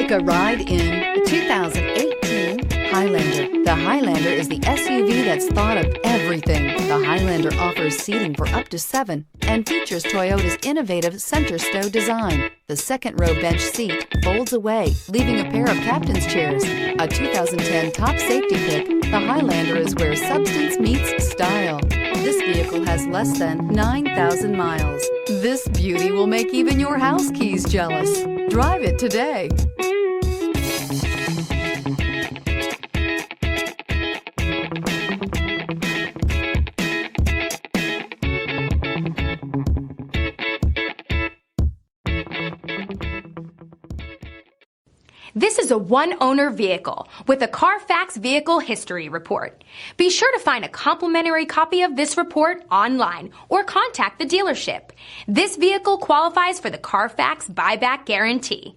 Take a ride in the 2018 Highlander. The Highlander is the SUV that's thought of everything. The Highlander offers seating for up to 7 and features Toyota's innovative center stow design. The second row bench seat folds away, leaving a pair of captain's chairs. A 2010 top safety pick, the Highlander is where substance meets style. This vehicle has less than 9,000 miles. This beauty will make even your house keys jealous. Drive it today. This is a one-owner vehicle with a Carfax Vehicle History Report. Be sure to find a complimentary copy of this report online or contact the dealership. This vehicle qualifies for the Carfax Buyback Guarantee.